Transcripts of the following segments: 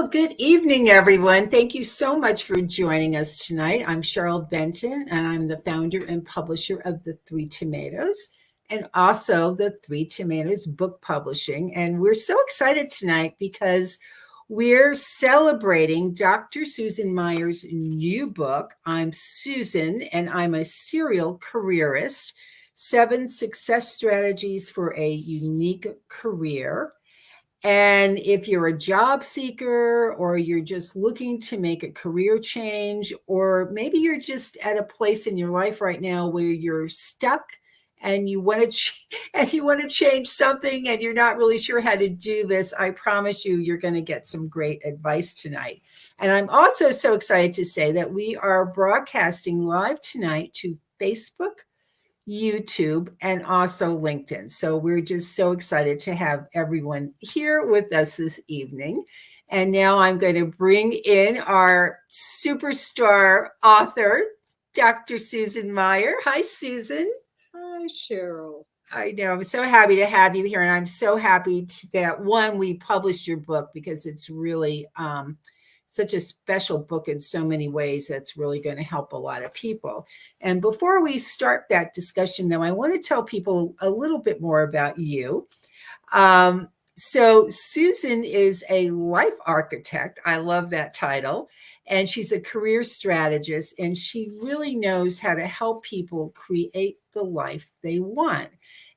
Well, good evening, everyone. Thank you so much for joining us tonight. I'm Cheryl Benton, and I'm the founder and publisher of The Three Tomatoes and also the Three Tomatoes Book Publishing. And we're so excited tonight because we're celebrating Dr. Susan Meyer's new book. I'm Susan, and I'm a serial careerist. 7 Success Strategies for a Unique Career. And if you're a job seeker or you're just looking to make a career change, or maybe you're just at a place in your life right now where you're stuck and you want to and you want to change something and you're not really sure how to do this, I promise you're going to get some great advice tonight. And I'm also so excited to say that we are broadcasting live tonight to Facebook, YouTube, and also LinkedIn. So we're just so excited to have everyone here with us this evening. And now I'm going to bring in our superstar author, Dr. Susan Meyer. Hi, Susan. Hi, Cheryl. I know. I'm so happy to have you here. And I'm so happy that, one, we published your book because it's really such a special book in so many ways that's really going to help a lot of people. And before we start that discussion, though, I want to tell people a little bit more about you. So Susan is a life architect. I love that title. And she's a career strategist, and she really knows how to help people create the life they want.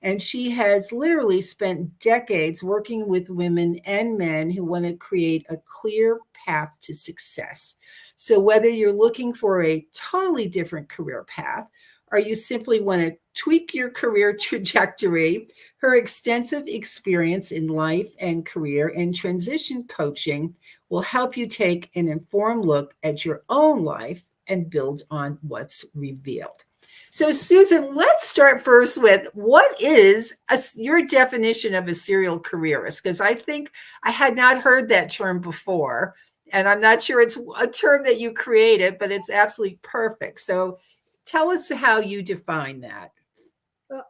And she has literally spent decades working with women and men who want to create a clear path to success. So whether you're looking for a totally different career path, or you simply want to tweak your career trajectory, her extensive experience in life and career and transition coaching will help you take an informed look at your own life and build on what's revealed. So, Susan, let's start first with what is your definition of a serial careerist? Because I think I had not heard that term before, and I'm not sure it's a term that you created, but it's absolutely perfect. So tell us how you define that.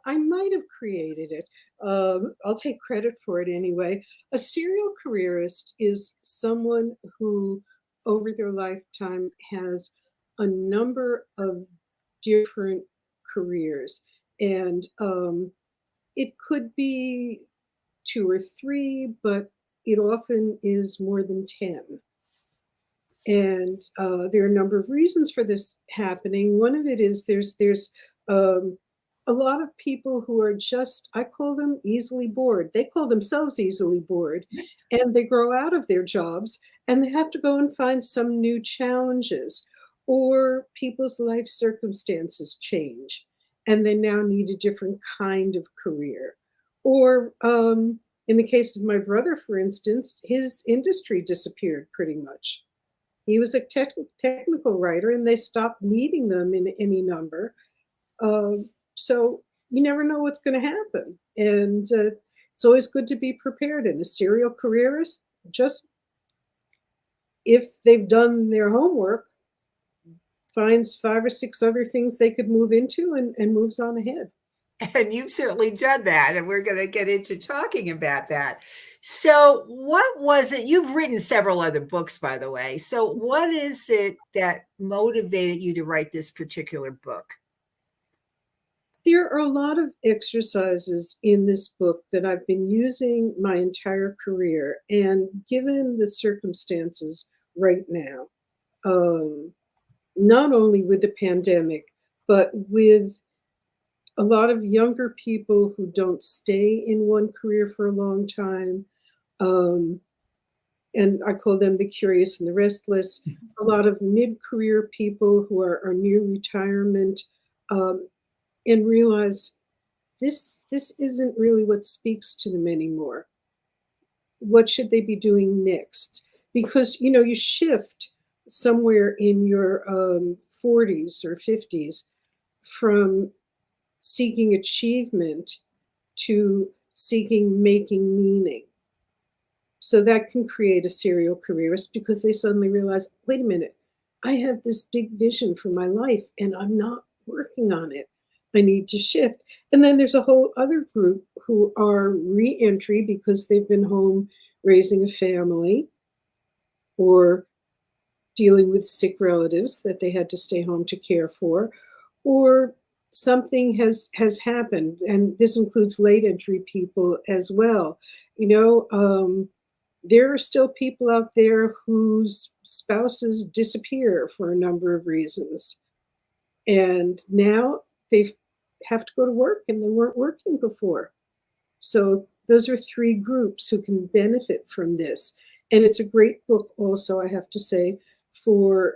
I might have created it. I'll take credit for it anyway. A serial careerist is someone who, over their lifetime, has a number of different careers. And it could be 2 or 3, but it often is more than 10. And there are a number of reasons for this happening. One of it is there's a lot of people who are just, I call them easily bored. They call themselves easily bored, and they grow out of their jobs and they have to go and find some new challenges, or people's life circumstances change and they now need a different kind of career. Or in the case of my brother, for instance, his industry disappeared pretty much. He was a technical writer, and they stopped needing them in any number. So you never know what's going to happen. And it's always good to be prepared. And a serial careerist, just if they've done their homework, finds 5 or 6 other things they could move into and moves on ahead. And you've certainly done that, and we're going to get into talking about that. So what was it? You've written several other books, by the way. So what is it that motivated you to write this particular book? There are a lot of exercises in this book that I've been using my entire career. And given the circumstances right now, not only with the pandemic, but with a lot of younger people who don't stay in one career for a long time. And I call them the curious and the restless. A lot of mid-career people who are near retirement, and realize this isn't really what speaks to them anymore. What should they be doing next? Because you shift somewhere in your 40s or 50s from seeking achievement to seeking making meaning. So that can create a serial careerist because they suddenly realize, wait a minute, I have this big vision for my life and I'm not working on it. I need to shift. And then there's a whole other group who are re-entry because they've been home raising a family. or dealing with sick relatives that they had to stay home to care for, or something has happened, and this includes late entry people as well. You know, there are still people out there whose spouses disappear for a number of reasons, and now they have to go to work and they weren't working before. So those are three groups who can benefit from this. And it's a great book also, I have to say, for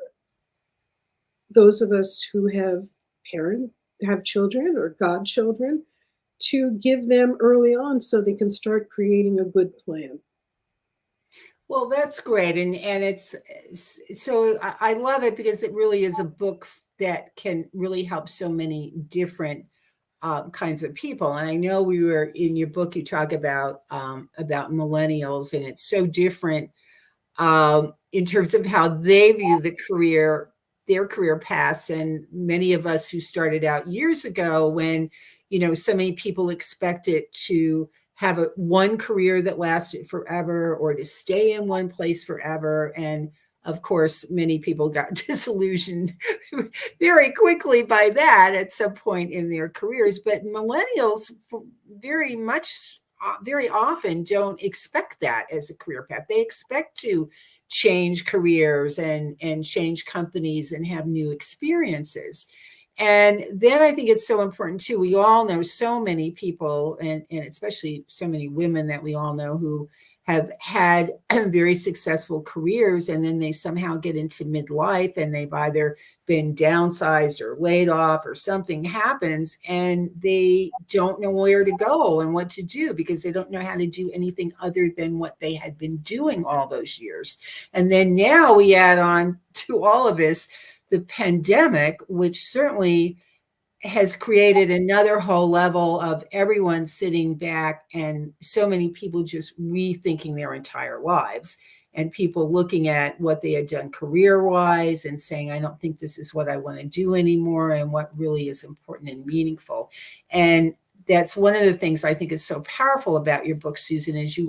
those of us who have children or godchildren, to give them early on so they can start creating a good plan. Well, that's great, and it's so I love it because it really is a book that can really help so many different kinds of people. And I know we were in your book, you talk about millennials, and it's so different in terms of how they view their career paths, and many of us who started out years ago when, so many people expected to have one career that lasted forever or to stay in one place forever. And of course, many people got disillusioned very quickly by that at some point in their careers. But millennials very much, very often don't expect that as a career path. They expect to change careers and change companies and have new experiences. And then I think it's so important too. We all know so many people, and especially so many women that we all know, who have had very successful careers, and then they somehow get into midlife and they've either been downsized or laid off or something happens, and they don't know where to go and what to do because they don't know how to do anything other than what they had been doing all those years. And then now we add on to all of this the pandemic, which certainly has created another whole level of everyone sitting back and so many people just rethinking their entire lives, and people looking at what they had done career-wise and saying, I don't think this is what I want to do anymore, and what really is important and meaningful. And that's one of the things I think is so powerful about your book, Susan, is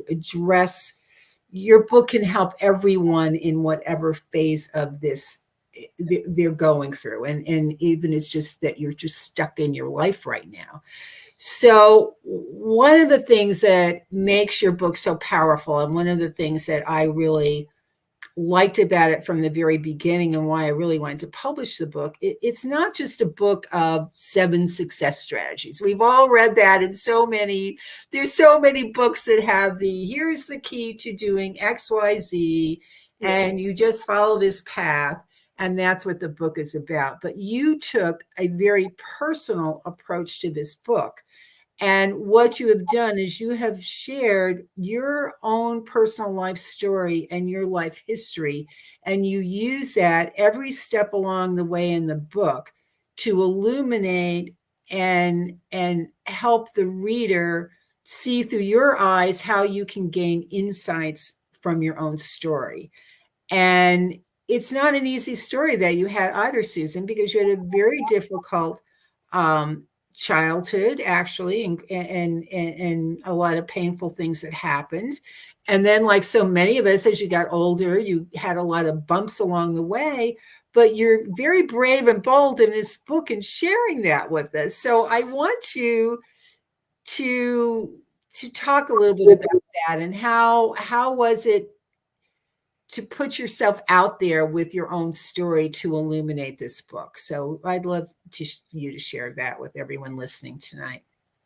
your book can help everyone in whatever phase of this they're going through, and even it's just that you're just stuck in your life right now. So one of the things that makes your book so powerful, and one of the things that I really liked about it from the very beginning, and why I really wanted to publish the book, it's not just a book of 7 success strategies. We've all read that, and there's so many books that have here's the key to doing XYZ, and you just follow this path. And that's what the book is about. But you took a very personal approach to this book. And what you have done is you have shared your own personal life story and your life history. And you use that every step along the way in the book to illuminate and help the reader see through your eyes how you can gain insights from your own story. And it's not an easy story that you had either, Susan, because you had a very difficult childhood, actually, and a lot of painful things that happened. And then, like so many of us, as you got older, you had a lot of bumps along the way. But you're very brave and bold in this book and sharing that with us. So I want you to talk a little bit about that, and how was it to put yourself out there with your own story to illuminate this book. So I'd love you to share that with everyone listening tonight.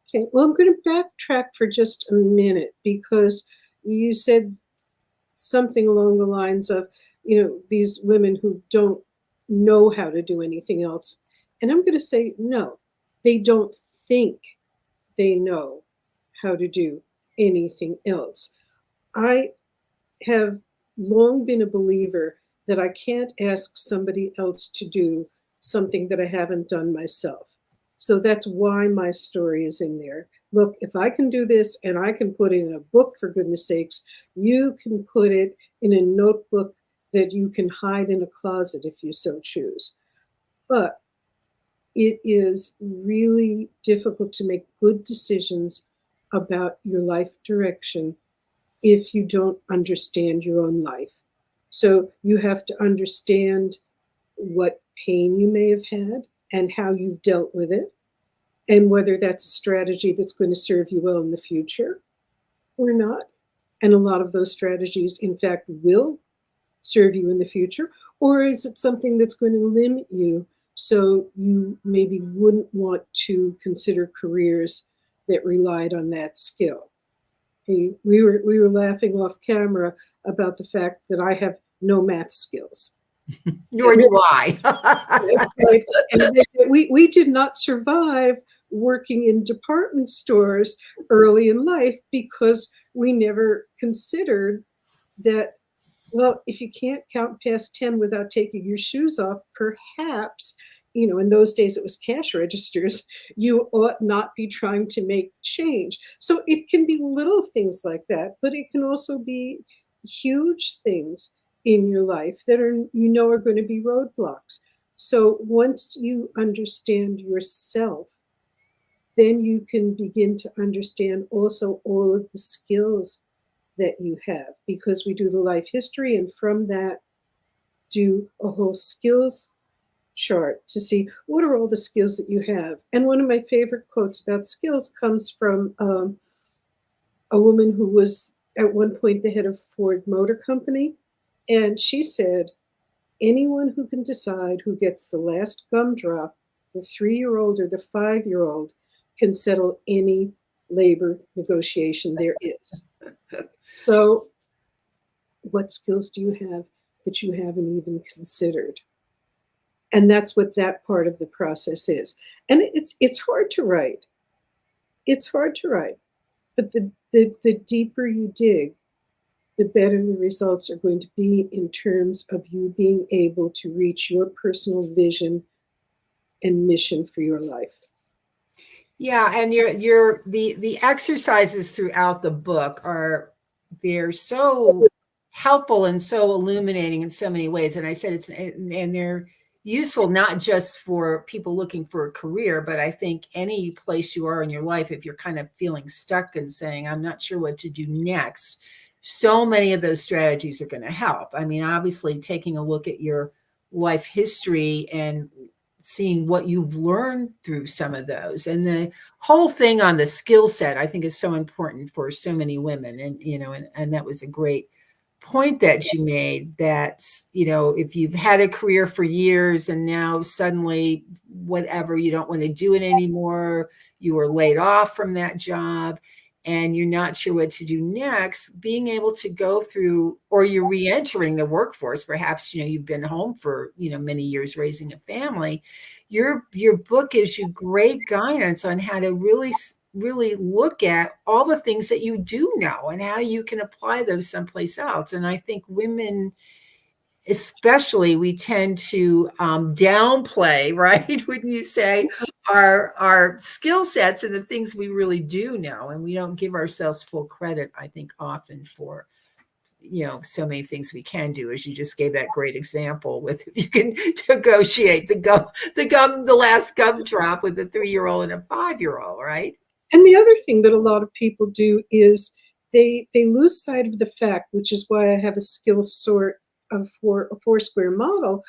Okay, well, I'm going to backtrack for just a minute, because you said something along the lines of, these women who don't know how to do anything else. And I'm going to say, no, they don't think they know how to do anything else. I have long been a believer that I can't ask somebody else to do something that I haven't done myself. So that's why my story is in there. Look, if I can do this and I can put it in a book, for goodness sakes, you can put it in a notebook that you can hide in a closet if you so choose. But it is really difficult to make good decisions about your life direction if you don't understand your own life. So you have to understand what pain you may have had and how you've dealt with it, and whether that's a strategy that's going to serve you well in the future or not. And a lot of those strategies, in fact, will serve you in the future. Or is it something that's going to limit you so you maybe wouldn't want to consider careers that relied on that skill? We were laughing off camera about the fact that I have no math skills. Nor do I. Right? And we did not survive working in department stores early in life because we never considered that, well, if you can't count past 10 without taking your shoes off, perhaps, in those days it was cash registers, you ought not be trying to make change. So it can be little things like that, but it can also be huge things in your life that are going to be roadblocks. So once you understand yourself, then you can begin to understand also all of the skills that you have, because we do the life history, and from that do a whole skills chart to see what are all the skills that you have. And one of my favorite quotes about skills comes from a woman who was at one point the head of Ford Motor Company, and she said, anyone who can decide who gets the last gumdrop, the 3-year-old or the 5-year-old, can settle any labor negotiation there is. So what skills do you have that you haven't even considered? And that's what that part of the process is. And it's hard to write. It's hard to write. But the deeper you dig, the better the results are going to be in terms of you being able to reach your personal vision and mission for your life. Yeah, and the exercises throughout the book they're so helpful and so illuminating in so many ways. And I said and they're useful not just for people looking for a career, but I think any place you are in your life, if you're kind of feeling stuck and saying, I'm not sure what to do next, so many of those strategies are going to help. I mean, obviously taking a look at your life history and seeing what you've learned through some of those, and the whole thing on the skill set, I think, is so important for so many women. And and that was a great point that you made, that if you've had a career for years and now suddenly whatever, you don't want to do it anymore, you were laid off from that job and you're not sure what to do next, being able to go through, or you're re-entering the workforce, perhaps you've been home for many years raising a family, your book gives you great guidance on how to really look at all the things that you do know and how you can apply those someplace else. And I think women especially, we tend to downplay, right? Wouldn't you say, our skill sets and the things we really do know, and we don't give ourselves full credit, I think, often for so many things we can do, as you just gave that great example with, if you can negotiate the last gumdrop with a 3-year-old and a 5-year-old, right? And the other thing that a lot of people do is they lose sight of the fact, which is why I have a skill sort of a four-square model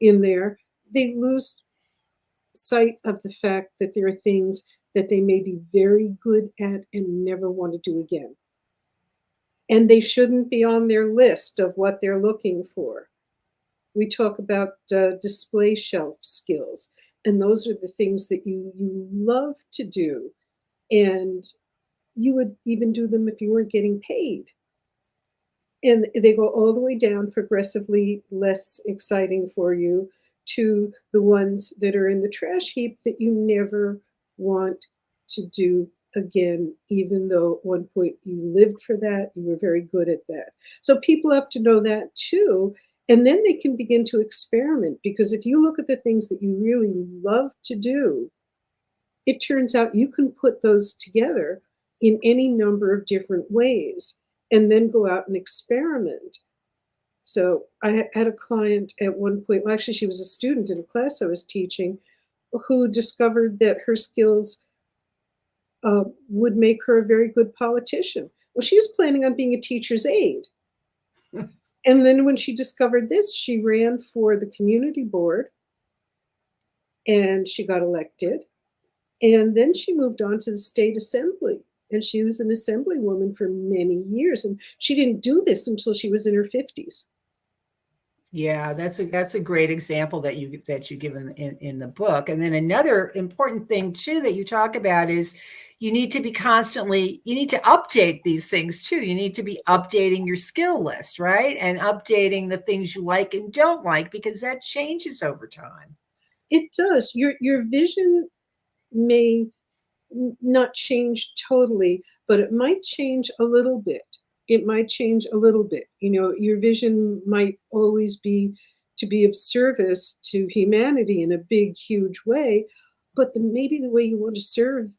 in there. They lose sight of the fact that there are things that they may be very good at and never want to do again. And they shouldn't be on their list of what they're looking for. We talk about display shelf skills, and those are the things that you love to do, and you would even do them if you weren't getting paid. And they go all the way down, progressively less exciting for you, to the ones that are in the trash heap that you never want to do again, even though at one point you lived for that, you were very good at that. So people have to know that too. And then they can begin to experiment, because if you look at the things that you really love to do, it turns out you can put those together in any number of different ways and then go out and experiment. So I had a client at one point, well, actually, she was a student in a class I was teaching, who discovered that her skills would make her a very good politician. Well, she was planning on being a teacher's aide. And then when she discovered this, she ran for the community board and she got elected. And then she moved on to the state assembly. And she was an assemblywoman for many years. And she didn't do this until she was in her 50s. Yeah, that's a great example that you give in the book. And then another important thing too that you talk about is you need to update these things too. You need to be updating your skill list, right? And updating the things you like and don't like, because that changes over time. It does. Your vision may not change totally, but it might change a little bit. It might change a little bit. You know, your vision might always be to be of service to humanity in a big, huge way, but maybe the way you want to serve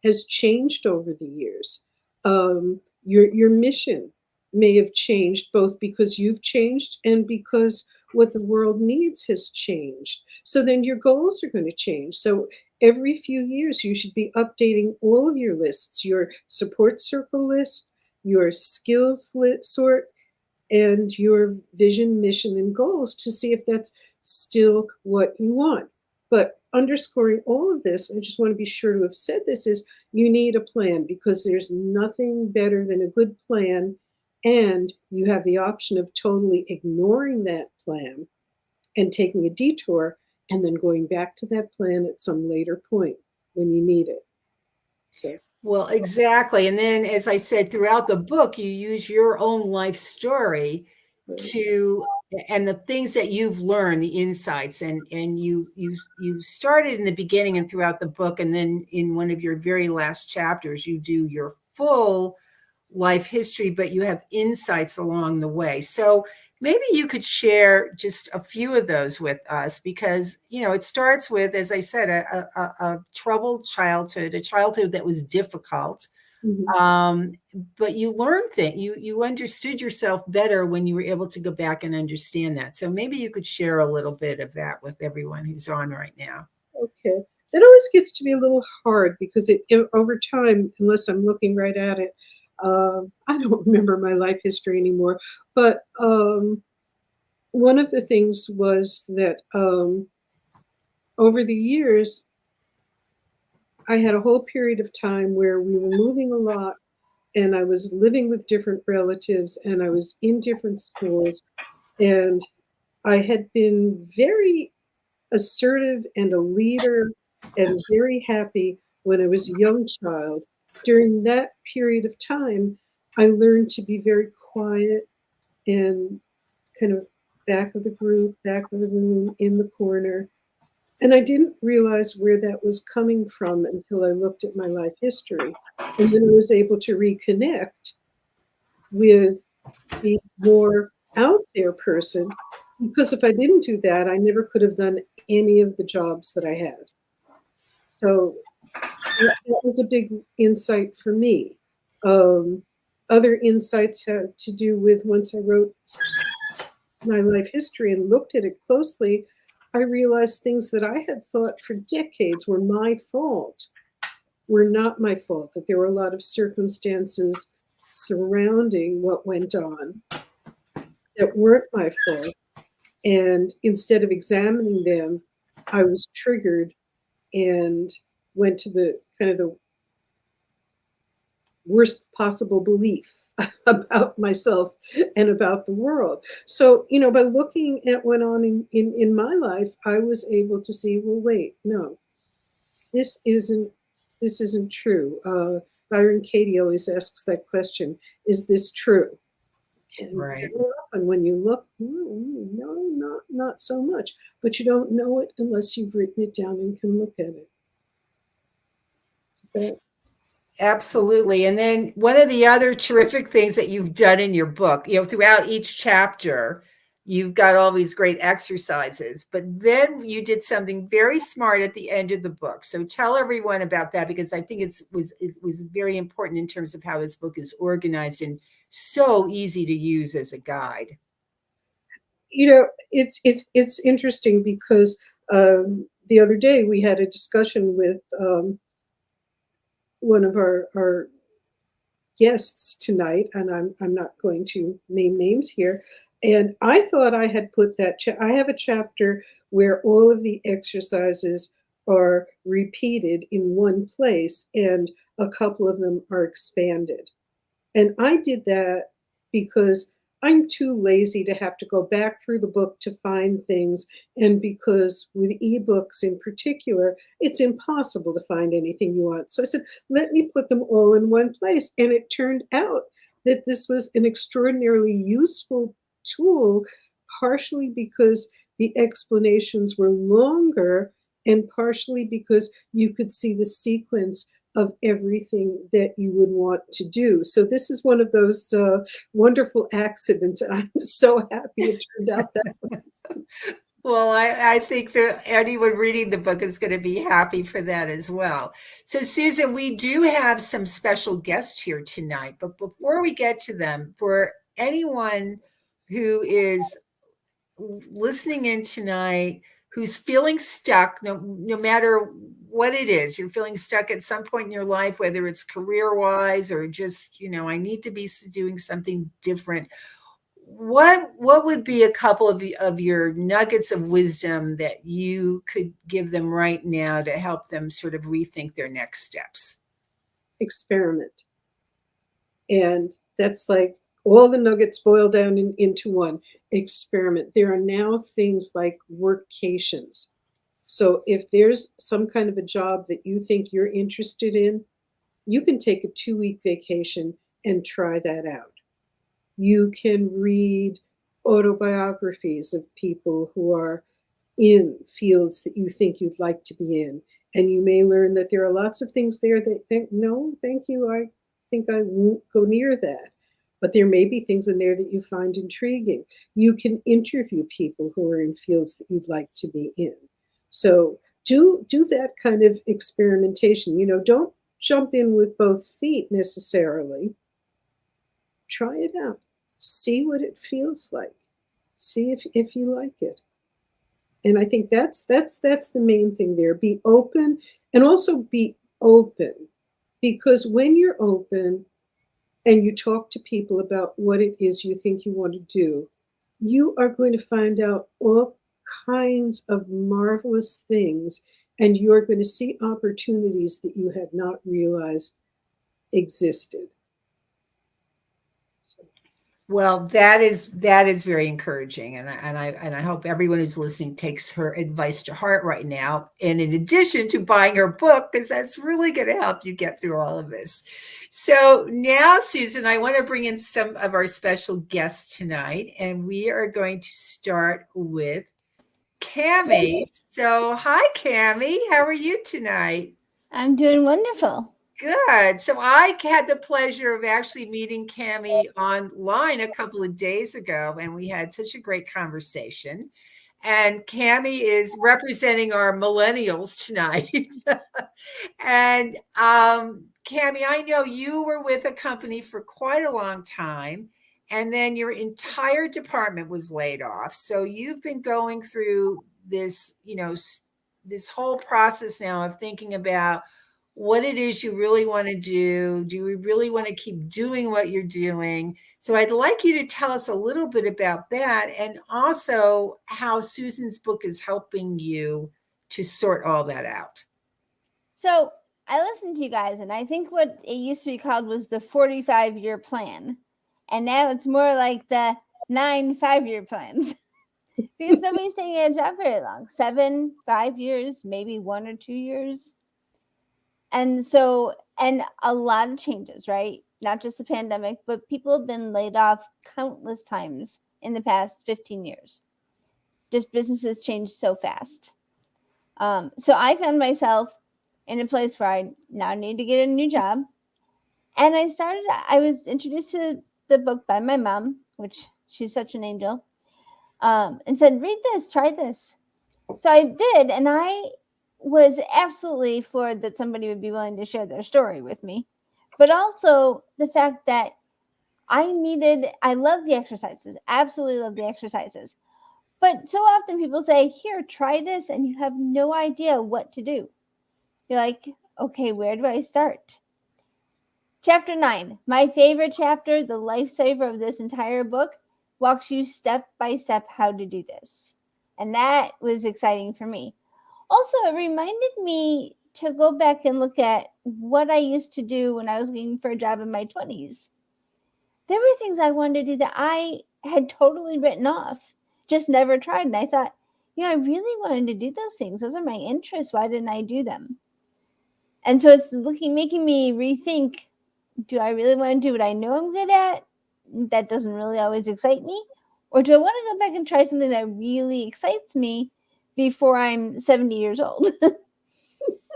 has changed over the years. Your mission may have changed both because you've changed and because what the world needs has changed. So then your goals are going to change. So every few years, you should be updating all of your lists, your support circle list, your skills list sort, and your vision, mission, and goals to see if that's still what you want. But underscoring all of this, I just want to be sure to have said this, is you need a plan, because there's nothing better than a good plan. And you have the option of totally ignoring that plan and taking a detour and then going back to that plan at some later point when you need it. So, Well, exactly. And then, as I said, throughout the book, you use your own life story right. to, and the things that you've learned, the insights, and you started in the beginning and throughout the book, and then in one of your very last chapters, you do your full life history, but you have insights along the way. So maybe you could share just a few of those with us, because it starts with, as I said, a troubled childhood, a childhood that was difficult. Mhm. um, but you learned things, you understood yourself better when you were able to go back and understand that. So maybe you could share a little bit of that with everyone who's on right now. Okay. That always gets to be a little hard because over time, unless I'm looking right at it, I don't remember my life history anymore. But one of the things was that over the years, I had a whole period of time where we were moving a lot and I was living with different relatives and I was in different schools. And I had been very assertive and a leader and very happy when I was a young child. During that period of time, I learned to be very quiet and kind of back of the group, back of the room, in the corner. And I didn't realize where that was coming from until I looked at my life history. And then I was able to reconnect with the more out there person, because if I didn't do that, I never could have done any of the jobs that I had. So that was a big insight for me. Um, Other insights had to do with, once I wrote my life history and looked at it closely, I realized things that I had thought for decades were my fault were not my fault, that there were a lot of circumstances surrounding what went on that weren't my fault. And instead of examining them, I was triggered and went to the kind of the worst possible belief about myself and about the world. So, by looking at what went on in my life, I was able to see, well, wait, no, this isn't this isn't true. Byron Katie always asks that question: is this true? And Right. very often, when you look, no, not so much. But you don't know it unless you've written it down and can look at it. Is that Absolutely. And then one of the other terrific things that you've done in your book, throughout each chapter, you've got all these great exercises, but then you did something very smart at the end of the book. So tell everyone about that, because I think it was very important in terms of how this book is organized and so easy to use as a guide. it's interesting because the other day we had a discussion with one of our guests tonight, and I'm not going to name names here, And I thought I had put that, I have a chapter where all of the exercises are repeated in one place and a couple of them are expanded. And I did that because I'm too lazy to have to go back through the book to find things. And because with ebooks in particular, it's impossible to find anything you want. So I said, let me put them all in one place. And it turned out that this was an extraordinarily useful tool, partially because the explanations were longer and partially because you could see the sequence of everything that you would want to do. So this is one of those wonderful accidents, and I'm so happy it turned out that way. Well, I think that anyone reading the book is going to be happy for that as well. So, Susan, we do have some special guests here tonight, but before we get to them, for anyone who is listening in tonight who's feeling stuck, no matter what it is, you're feeling stuck at some point in your life, whether it's career wise or just, I need to be doing something different. What would be a couple of your nuggets of wisdom that you could give them right now to help them sort of rethink their next steps? Experiment. And that's like all the nuggets boil down into one: experiment. There are now things like workations. So if there's some kind of a job that you think you're interested in, you can take a 2-week vacation and try that out. You can read autobiographies of people who are in fields that you think you'd like to be in. And you may learn that there are lots of things there that think, no, thank you, I think I won't go near that. But there may be things in there that you find intriguing. You can interview people who are in fields that you'd like to be in. So do that kind of experimentation. Don't jump in with both feet necessarily. Try it out. See what it feels like. See if you like it. And I think that's the main thing there. Be open, and also be open, because when you're open and you talk to people about what it is you think you want to do, you are going to find out all kinds of marvelous things, and you're going to see opportunities that you had not realized existed. So. Well, that is very encouraging, and I hope everyone who's listening takes her advice to heart right now. And in addition to buying her book, because that's really going to help you get through all of this. So now, Susan, I want to bring in some of our special guests tonight, and we are going to start with Cammie. So, hi, Cammie. How are you tonight? I'm doing wonderful. Good. So I had the pleasure of actually meeting Cammie online a couple of days ago, and we had such a great conversation. And Cammie is representing our millennials tonight. And Cammie, I know you were with a company for quite a long time, and then your entire department was laid off. So you've been going through this, this whole process now of thinking about what it is you really want to do. Do we really want to keep doing what you're doing? So I'd like you to tell us a little bit about that, and also how Susan's book is helping you to sort all that out. So I listened to you guys, and I think what it used to be called was the 45-year plan. And now it's more like the 9 5-year plans. Because nobody's taking a job very long. 7, 5 years, maybe 1 or 2 years. And so, and a lot of changes, right? Not just the pandemic, but people have been laid off countless times in the past 15 years. Just businesses change so fast. So I found myself in a place where I now need to get a new job. And I was introduced to the book by my mom, which she's such an angel, and said, read this, try this. So I did, and I was absolutely floored that somebody would be willing to share their story with me, but also the fact that I love the exercises, absolutely love the exercises. But so often people say, here, try this, and you have no idea what to do. You're like, okay, where do I start? Chapter 9, my favorite chapter, the lifesaver of this entire book, walks you step by step how to do this. And that was exciting for me. Also, it reminded me to go back and look at what I used to do when I was looking for a job in my 20s. There were things I wanted to do that I had totally written off, just never tried. And I thought, I really wanted to do those things. Those are my interests. Why didn't I do them? And so it's making me rethink, do I really want to do what I know I'm good at? That doesn't really always excite me. Or do I want to go back and try something that really excites me before I'm 70 years old?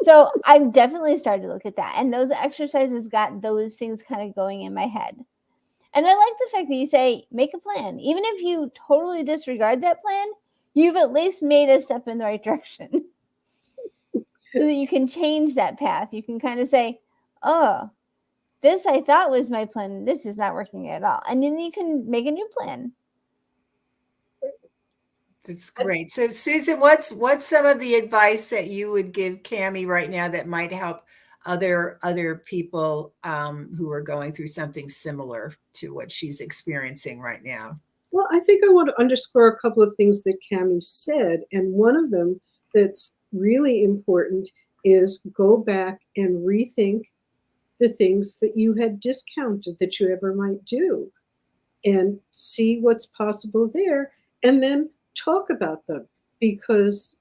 So I've definitely started to look at that. And those exercises got those things kind of going in my head. And I like the fact that you say, make a plan. Even if you totally disregard that plan, you've at least made a step in the right direction. So that you can change that path. You can kind of say, oh, this I thought was my plan. This is not working at all. And then you can make a new plan. That's great. So Susan, what's some of the advice that you would give Cammie right now that might help other people who are going through something similar to what she's experiencing right now? Well, I think I want to underscore a couple of things that Cammie said. And one of them that's really important is go back and rethink the things that you had discounted that you ever might do and see what's possible there. And then talk about them, because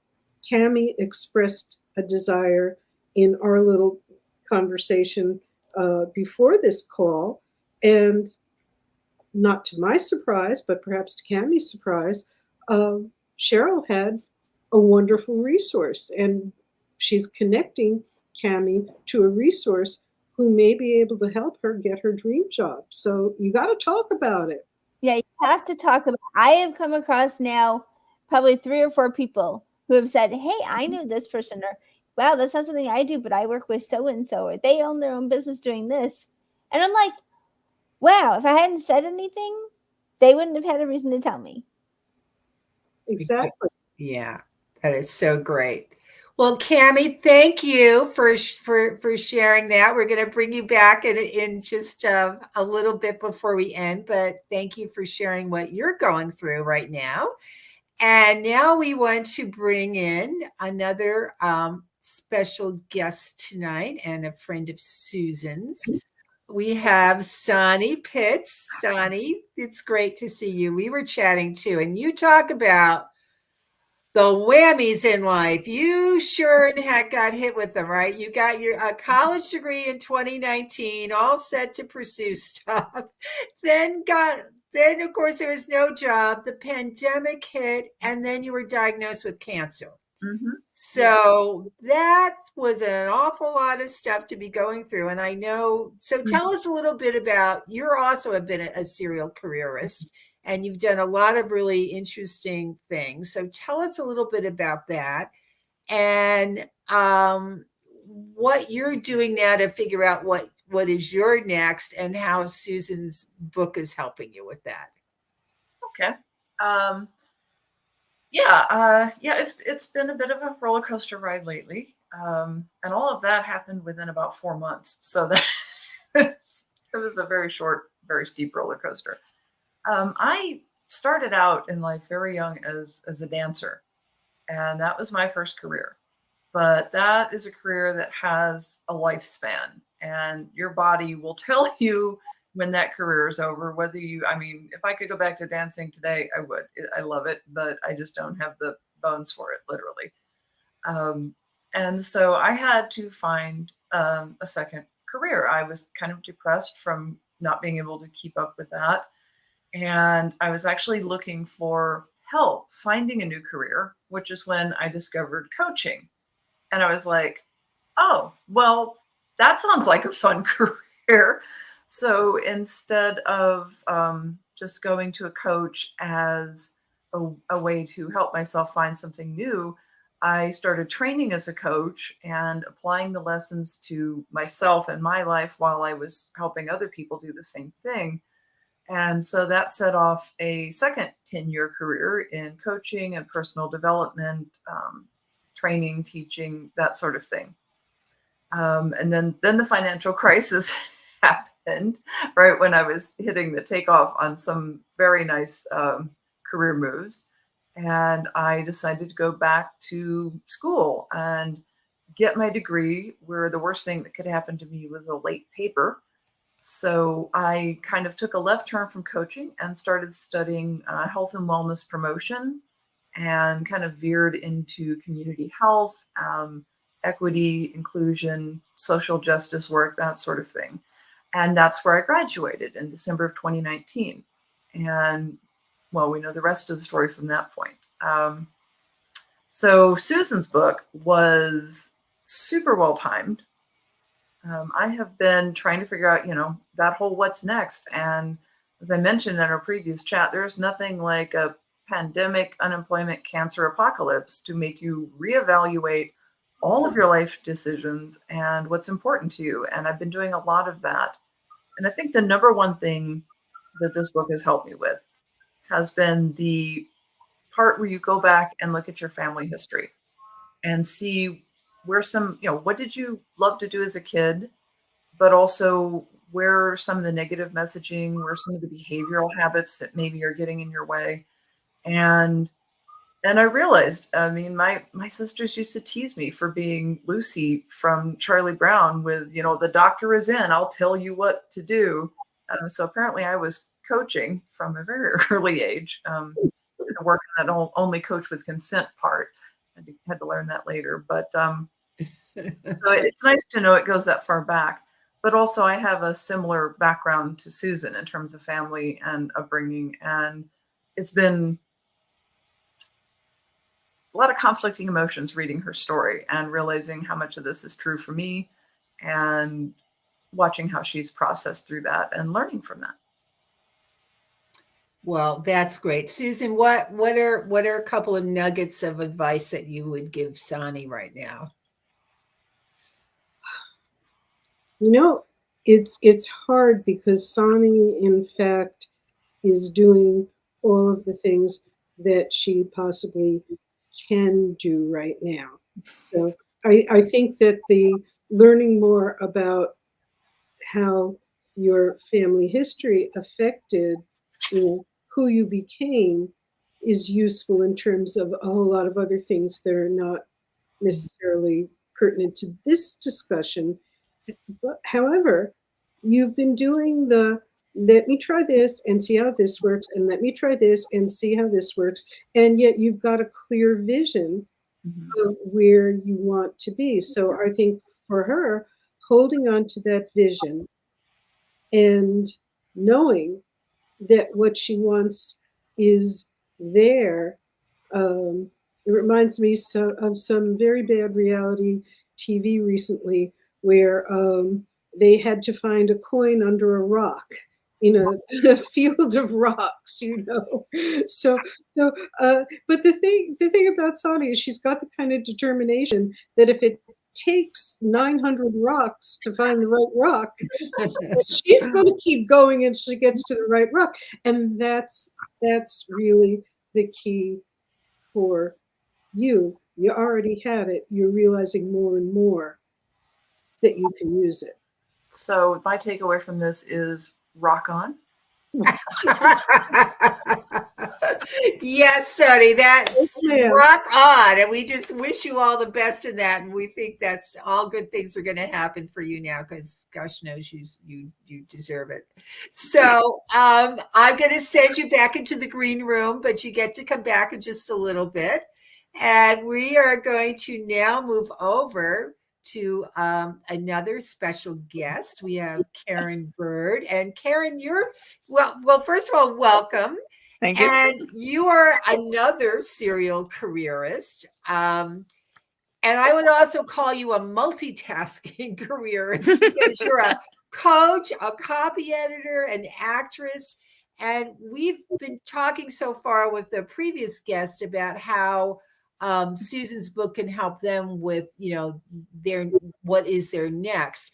Cammie expressed a desire in our little conversation before this call, and not to my surprise, but perhaps to Cammie's surprise, Cheryl had a wonderful resource, and she's connecting Cammie to a resource who may be able to help her get her dream job. So you got to talk about it. Yeah, you have to talk about it. I have come across now probably 3 or 4 people who have said, hey, I know this person, or wow, that's not something I do, but I work with so-and-so, or they own their own business doing this. And I'm like, wow, if I hadn't said anything, they wouldn't have had a reason to tell me. Exactly. Yeah, that is so great. Well, Cammie, thank you for sharing that. We're going to bring you back in just a little bit before we end, but thank you for sharing what you're going through right now. And now we want to bring in another special guest tonight and a friend of Susan's. We have Sonny Pitts. Sonny, it's great to see you. We were chatting too, and you talk about the whammies in life. You sure in heck got hit with them, right? You got your college degree in 2019, all set to pursue stuff. Then of course there was no job. The pandemic hit, and then you were diagnosed with cancer. Mm-hmm. So that was an awful lot of stuff to be going through. And I know, so tell us a little bit about, you're also been a serial careerist, and you've done a lot of really interesting things. So tell us a little bit about that and what you're doing now to figure out what is your next, and how Susan's book is helping you with that. Okay. It's been a bit of a roller coaster ride lately. And all of that happened within about 4 months. So that it was a very short, very steep roller coaster. I started out in life very young as a dancer, and that was my first career. But that is a career that has a lifespan, and your body will tell you when that career is over, if I could go back to dancing today, I would. I love it, but I just don't have the bones for it, literally. And so I had to find a second career. I was kind of depressed from not being able to keep up with that. And I was actually looking for help finding a new career, which is when I discovered coaching. And I was like, oh, well, that sounds like a fun career. So instead of just going to a coach as a way to help myself find something new, I started training as a coach and applying the lessons to myself and my life while I was helping other people do the same thing. And so that set off a second 10-year career in coaching and personal development, training, teaching, that sort of thing. And then the financial crisis happened. happened right when I was hitting the takeoff on some very nice career moves. And I decided to go back to school and get my degree, where the worst thing that could happen to me was a late paper. So I kind of took a left turn from coaching and started studying health and wellness promotion, and kind of veered into community health, equity, inclusion, social justice work, that sort of thing. And that's where I graduated in December of 2019. And well, we know the rest of the story from that point. So Susan's book was super well timed. I have been trying to figure out, that whole what's next. And as I mentioned in our previous chat, there's nothing like a pandemic, unemployment, cancer apocalypse to make you reevaluate all of your life decisions and what's important to you. And I've been doing a lot of that. And I think the number one thing that this book has helped me with has been the part where you go back and look at your family history and see where some, what did you love to do as a kid, but also where are some of the negative messaging, where are some of the behavioral habits that maybe are getting in your way. And I realized, my sisters used to tease me for being Lucy from Charlie Brown with, the doctor is in, I'll tell you what to do. So apparently I was coaching from a very early age, working that only coach with consent part. I had to learn that later, but so it's nice to know it goes that far back. But also I have a similar background to Susan in terms of family and upbringing, and it's been a lot of conflicting emotions reading her story and realizing how much of this is true for me, and watching how she's processed through that and learning from that. Well, that's great. Susan, what are a couple of nuggets of advice that you would give Sonny right now? It's hard because Sonny, in fact, is doing all of the things that she possibly can do right now. So I think that the learning more about how your family history affected who you became is useful in terms of a whole lot of other things that are not necessarily pertinent to this discussion. But however, you've been doing let me try this and see how this works, and let me try this and see how this works, and yet you've got a clear vision of where you want to be. So I think for her, holding on to that vision and knowing that what she wants is there. It reminds me of some very bad reality TV recently where they had to find a coin under a rock in a field of rocks, So, but the thing about Sonny is she's got the kind of determination that if it takes 900 rocks to find the right rock, she's going to keep going and she gets to the right rock. And that's really the key for you. You already had it. You're realizing more and more that you can use it. So my takeaway from this is rock on. Yes, Sonny, that's Yes, rock on. And we just wish you all the best in that. And we think that's all good things are going to happen for you now, because gosh knows you deserve it. So I'm going to send you back into the green room, but you get to come back in just a little bit. And we are going to now move over to another special guest. We have Karen Bird. And Karen, well, first of all, welcome. Thank you. And you are another serial careerist. And I would also call you a multitasking careerist because you're a coach, a copy editor, an actress. And we've been talking so far with the previous guest about how Susan's book can help them with, what is their next.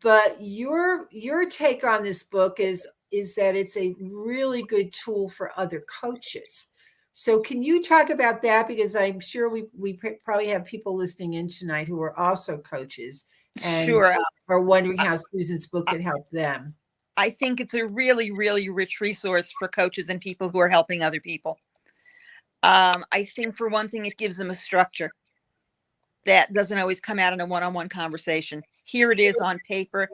But your take on this book is that it's a really good tool for other coaches. So can you talk about that? Because I'm sure we probably have people listening in tonight who are also coaches and Sure. are wondering how Susan's book can help them. I think it's a really, really rich resource for coaches and people who are helping other people. I think for one thing, it gives them a structure that doesn't always come out in a one-on-one conversation. Here it is on paper.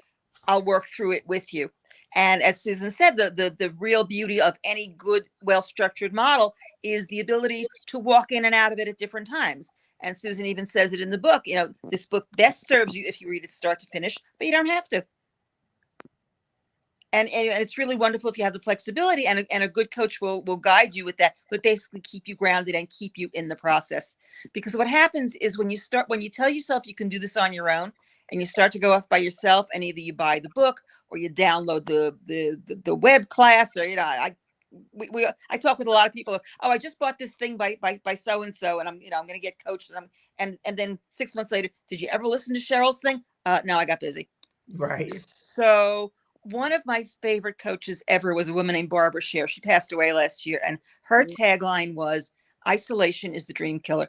I'll work through it with you. And as Susan said, the real beauty of any good, well-structured model is the ability to walk in and out of it at different times. And Susan even says it in the book, you know, this book best serves you if you read it start to finish, but you don't have to. And it's really wonderful if you have the flexibility, and a good coach will guide you with that, but basically keep you grounded and keep you in the process. Because what happens is when you tell yourself you can do this on your own, and you start to go off by yourself, and either you buy the book or you download the web class, or, you know, I talk with a lot of people. Oh, I just bought this thing by so and so, and I'm going to get coached, and then 6 months later, did you ever listen to Cheryl's thing? No, I got busy. Right. So one of my favorite coaches ever was a woman named Barbara Scher. She passed away last year, and her tagline was, "Isolation is the dream killer."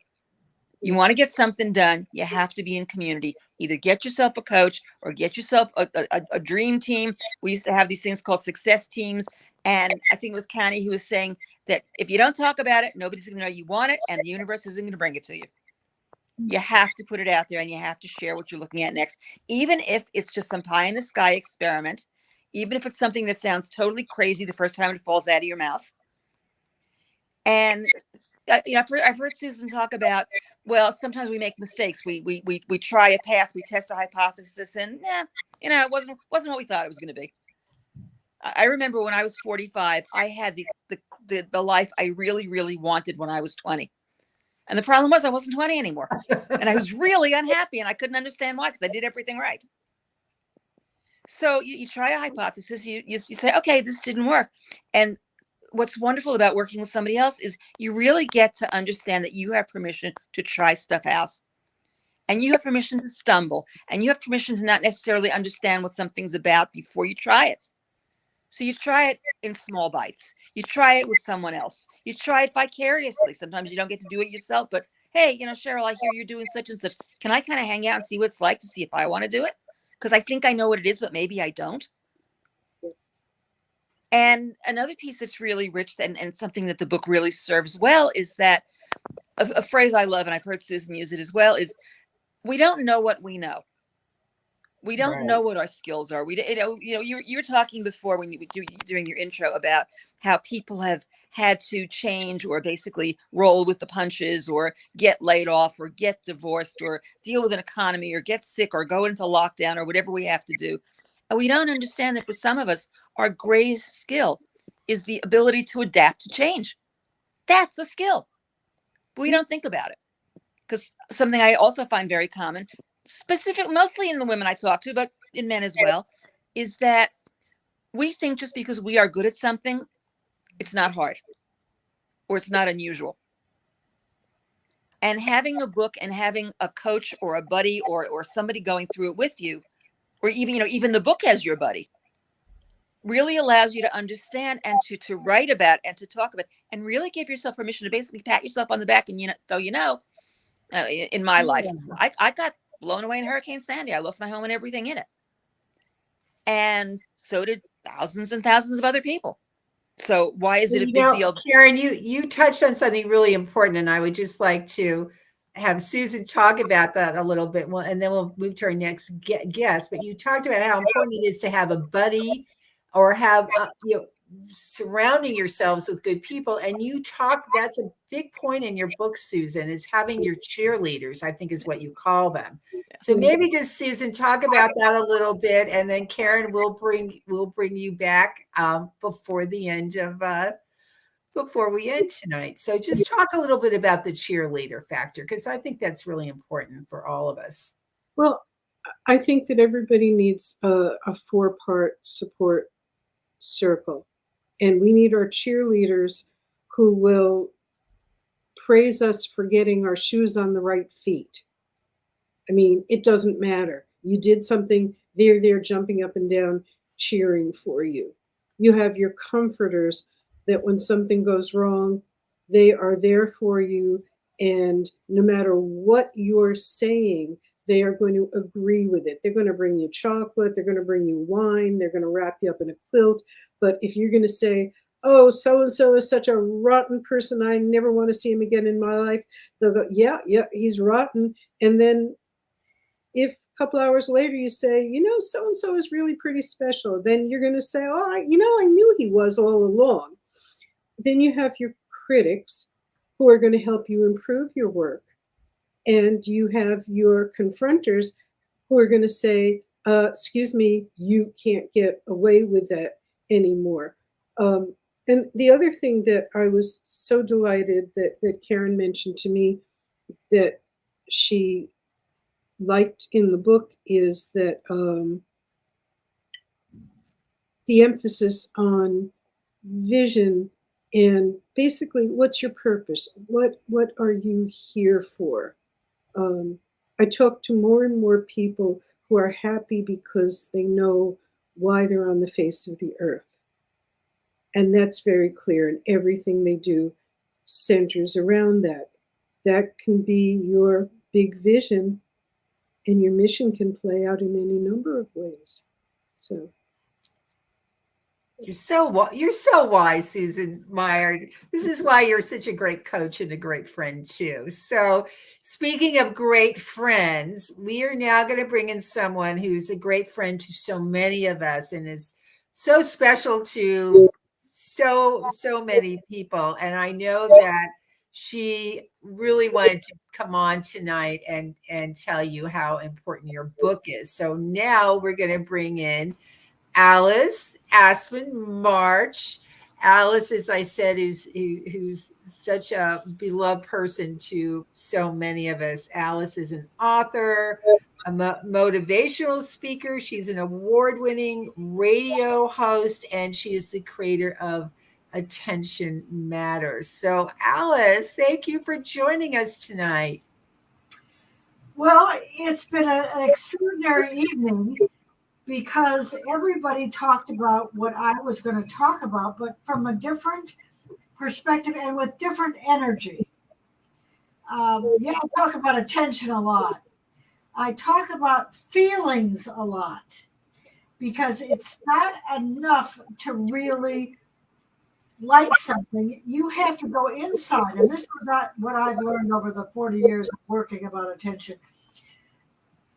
You want to get something done, you have to be in community. Either get yourself a coach or get yourself a dream team. We used to have these things called success teams. And I think it was Connie who was saying that if you don't talk about it, nobody's going to know you want it, and the universe isn't going to bring it to you. You have to put it out there, and you have to share what you're looking at next. Even if it's just some pie in the sky experiment, even if it's something that sounds totally crazy the first time it falls out of your mouth. And I've heard Susan talk about, well, sometimes we make mistakes. We try a path, we test a hypothesis, and it wasn't what we thought it was going to be. I remember when I was 45, I had the life I really, really wanted when I was 20. And the problem was I wasn't 20 anymore. And I was really unhappy, and I couldn't understand why, because I did everything right. So you try a hypothesis, you say, okay, this didn't work. And what's wonderful about working with somebody else is you really get to understand that you have permission to try stuff out, and you have permission to stumble, and you have permission to not necessarily understand what something's about before you try it. So you try it in small bites. You try it with someone else. You try it vicariously. Sometimes you don't get to do it yourself, but hey, Cheryl, I hear you're doing such and such. Can I kind of hang out and see what it's like to see if I want to do it? Because I think I know what it is, but maybe I don't. And another piece that's really rich and something that the book really serves well is that a phrase I love, and I've heard Susan use it as well, is we don't know what we know. We don't know what our skills are. You were talking before when you were doing your intro about how people have had to change or basically roll with the punches or get laid off or get divorced or deal with an economy or get sick or go into lockdown or whatever we have to do. And we don't understand that for some of us, our greatest skill is the ability to adapt to change. That's a skill. But we don't think about it. Because something I also find very common, mostly in the women I talk to, but in men as well, is that we think just because we are good at something, it's not hard or it's not unusual. And having a book and having a coach or a buddy or somebody going through it with you, or even the book as your buddy, really allows you to understand and to write about and to talk about and really give yourself permission to basically pat yourself on the back and in my life, I got blown away in Hurricane Sandy. I lost my home and everything in it. And so did thousands and thousands of other people. So why is it a big deal? Karen, you touched on something really important, and I would just like to have Susan talk about that a little bit. Well, and then we'll move to our next guest. But you talked about how important it is to have a buddy or have surrounding yourselves with good people. And that's a big point in your book, Susan, is having your cheerleaders, I think is what you call them. So maybe just Susan, talk about that a little bit, and then Karen will bring you back before we end tonight. So just talk a little bit about the cheerleader factor, because I think that's really important for all of us. Well, I think that everybody needs a 4-part support circle. And we need our cheerleaders who will praise us for getting our shoes on the right feet. I mean, it doesn't matter. You did something, they're jumping up and down, cheering for you. You have your comforters that when something goes wrong, they are there for you. And no matter what you're saying, they are going to agree with it. They're going to bring you chocolate. They're going to bring you wine. They're going to wrap you up in a quilt. But if you're going to say, oh, so-and-so is such a rotten person, I never want to see him again in my life, they'll go, yeah, he's rotten. And then if a couple hours later you say, so-and-so is really pretty special, then you're going to say, oh, I knew he was all along. Then you have your critics who are going to help you improve your work. And you have your confronters who are going to say, excuse me, you can't get away with that anymore. And the other thing that I was so delighted that Karen mentioned to me that she liked in the book is that the emphasis on vision and basically what's your purpose? What are you here for? I talk to more and more people who are happy because they know why they're on the face of the earth. And that's very clear, and everything they do centers around that. That can be your big vision, and your mission can play out in any number of ways. So you're so wise, Susan Meyer. This is why you're such a great coach and a great friend too. So speaking of great friends, we are now going to bring in someone who's a great friend to so many of us and is so special to so many people. And I know that she really wanted to come on tonight and tell you how important your book is. So now we're going to bring in Alice Aspen March. Alice, as I said, who's such a beloved person to so many of us. Alice is an author, a motivational speaker. She's an award-winning radio host, and she is the creator of Attention Matters. So, Alice, thank you for joining us tonight. Well, it's been an extraordinary evening because everybody talked about what I was going to talk about, but from a different perspective and with different energy. I talk about attention a lot. I talk about feelings a lot because it's not enough to really like something. You have to go inside. And this is what I've learned over the 40 years of working about attention.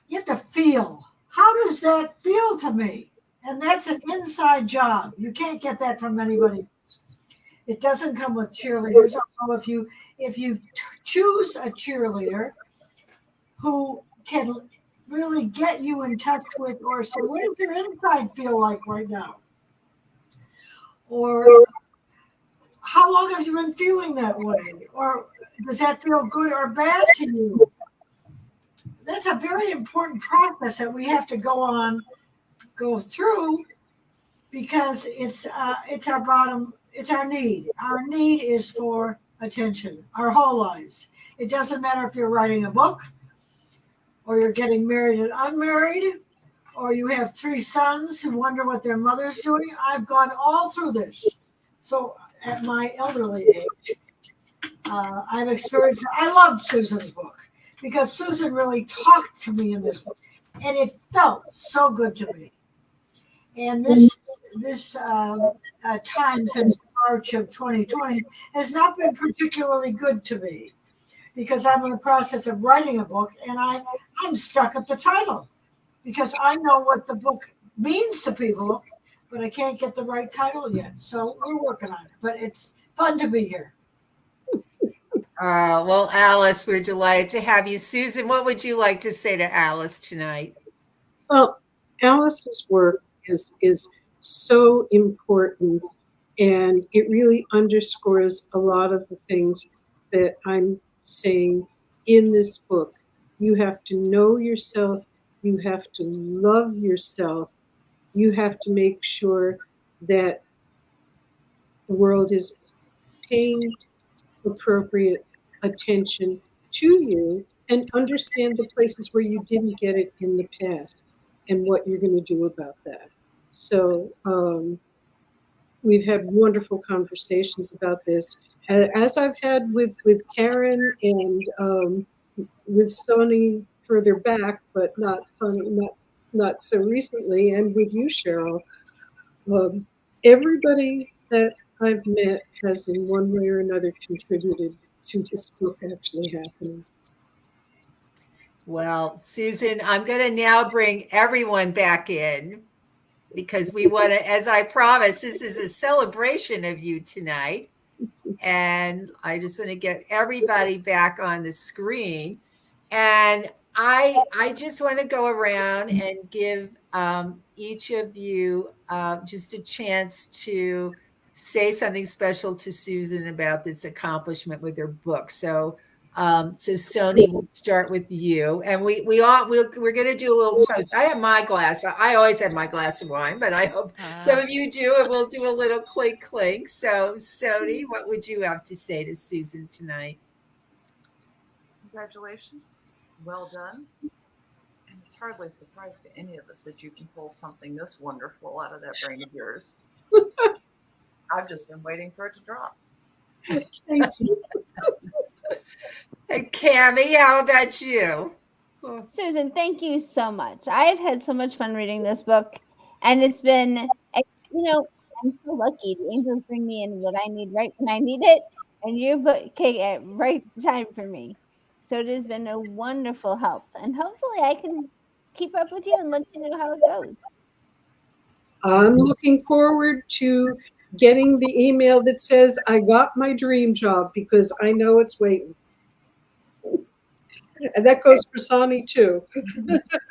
You have to feel. How does that feel to me? And that's an inside job. You can't get that from anybody else. It doesn't come with cheerleaders. Although if you choose a cheerleader who can really get you in touch with, or say, what does your inside feel like right now? Or how long have you been feeling that way? Or does that feel good or bad to you? That's a very important process that we have to go through because it's our need. Our need is for attention our whole lives. It doesn't matter if you're writing a book or you're getting married and unmarried or you have 3 sons who wonder what their mother's doing. I've gone all through this. So at my elderly age, I've experienced, I loved Susan's book because Susan really talked to me in this book and it felt so good to me. And this time since March of 2020 has not been particularly good to me because I'm in the process of writing a book and I'm stuck at the title because I know what the book means to people, but I can't get the right title yet. So we're working on it, but it's fun to be here. Well, Alice, we're delighted to have you. Susan, what would you like to say to Alice tonight? Well, Alice's work is so important, and it really underscores a lot of the things that I'm saying in this book. You have to know yourself. You have to love yourself. You have to make sure that the world is paying appropriate attention to you and understand the places where you didn't get it in the past and what you're going to do about that. So we've had wonderful conversations about this, as I've had with Karen and with Sonny further back, but not so recently, and with you, Cheryl. Everybody that I've met has in one way or another contributed to this book actually happening. Well, Susan, I'm going to now bring everyone back in because we want to, as I promised, this is a celebration of you tonight. And I just want to get everybody back on the screen. And I just want to go around and give each of you just a chance to say something special to Susan about this accomplishment with her book. So Sonny, we'll start with you, and we're going to do a little toast. I have my glass. I always have my glass of wine, but I hope some of you do, and we'll do a little clink clink. So Sonny, what would you have to say to Susan tonight? Congratulations. Well done. And it's hardly a surprise to any of us that you can pull something this wonderful out of that brain of yours. I've just been waiting for it to drop. Thank you. Hey, Cammie, how about you? Susan, thank you so much. I've had so much fun reading this book, and it's been, I'm so lucky. The angels bring me in what I need right when I need it, and you put cake at right time for me. So it has been a wonderful help, and hopefully I can keep up with you and let you know how it goes. I'm looking forward to getting the email that says I got my dream job, because I know it's waiting. And that goes for Sonny too.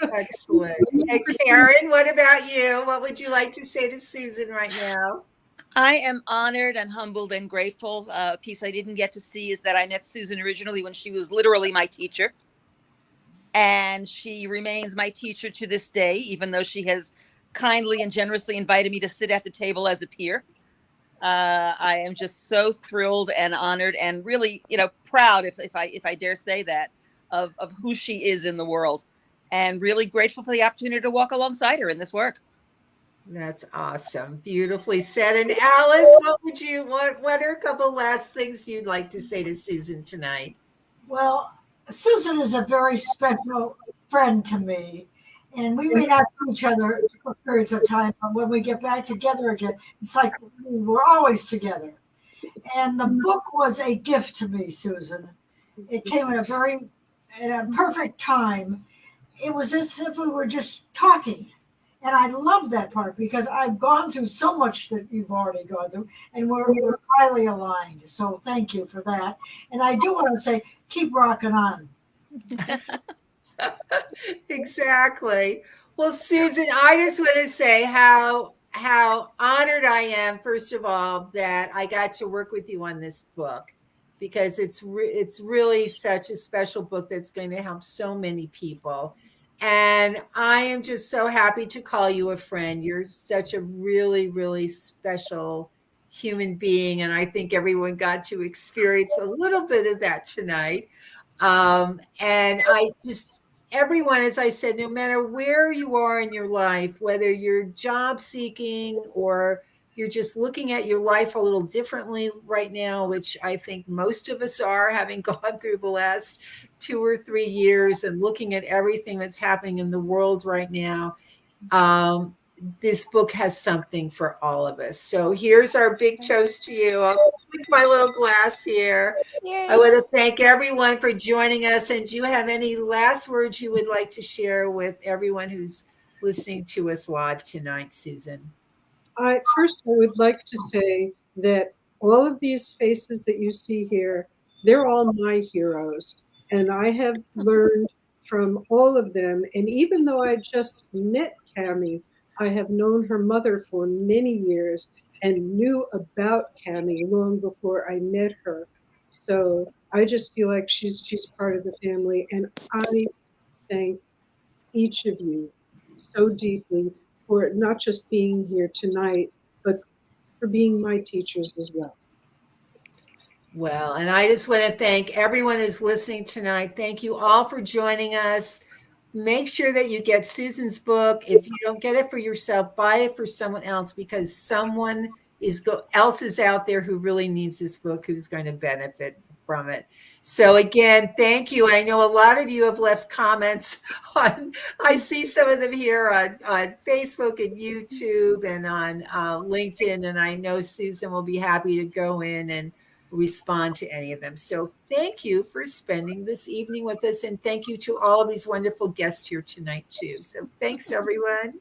Excellent. And Karen, what about you? What would you like to say to Susan right now? I am honored and humbled and grateful. A piece I didn't get to see is that I met Susan originally when she was literally my teacher. And she remains my teacher to this day, even though she has kindly and generously invited me to sit at the table as a peer. I am just so thrilled and honored and really, proud, if I dare say that, of who she is in the world, and really grateful for the opportunity to walk alongside her in this work. That's awesome. Beautifully said. And Alice, what are a couple last things you'd like to say to Susan tonight? Well, Susan is a very special friend to me. And we may not see each other for periods of time, but when we get back together again, it's like we're always together. And the book was a gift to me, Susan. It came at a perfect time. It was as if we were just talking. And I love that part because I've gone through so much that you've already gone through, and we're highly aligned. So thank you for that. And I do want to say, keep rocking on. Exactly. Well, Susan, I just want to say how honored I am, first of all, that I got to work with you on this book, because it's really such a special book that's going to help so many people. And I am just so happy to call you a friend. You're such a really, really special human being. And I think everyone got to experience a little bit of that tonight. And everyone, as I said, no matter where you are in your life, whether you're job seeking or you're just looking at your life a little differently right now, which I think most of us are, having gone through the last 2 or 3 years and looking at everything that's happening in the world right now, this book has something for all of us. So here's our big toast to you. I'll take my little glass here. Cheers. I want to thank everyone for joining us. And do you have any last words you would like to share with everyone who's listening to us live tonight, Susan? First, I would like to say that all of these faces that you see here, they're all my heroes. And I have learned from all of them. And even though I just met Cammie, I have known her mother for many years and knew about Cammie long before I met her. So I just feel like she's part of the family. And I thank each of you so deeply for not just being here tonight, but for being my teachers as well. Well, and I just want to thank everyone who's listening tonight. Thank you all for joining us. Make sure that you get Susan's book. If you don't get it for yourself, buy it for someone else, because someone else is out there who really needs this book, who's going to benefit from it. So again, thank you. I know a lot of you have left comments on, I see some of them here on Facebook and YouTube and on LinkedIn. And I know Susan will be happy to go in and respond to any of them. So thank you for spending this evening with us. And thank you to all of these wonderful guests here tonight too. So thanks everyone.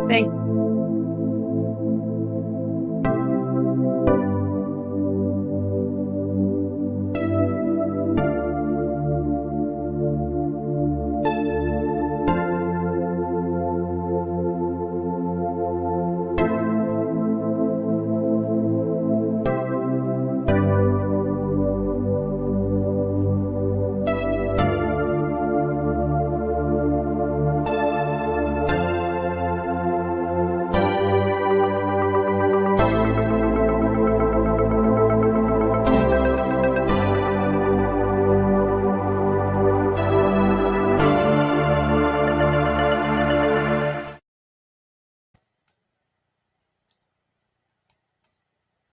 Thank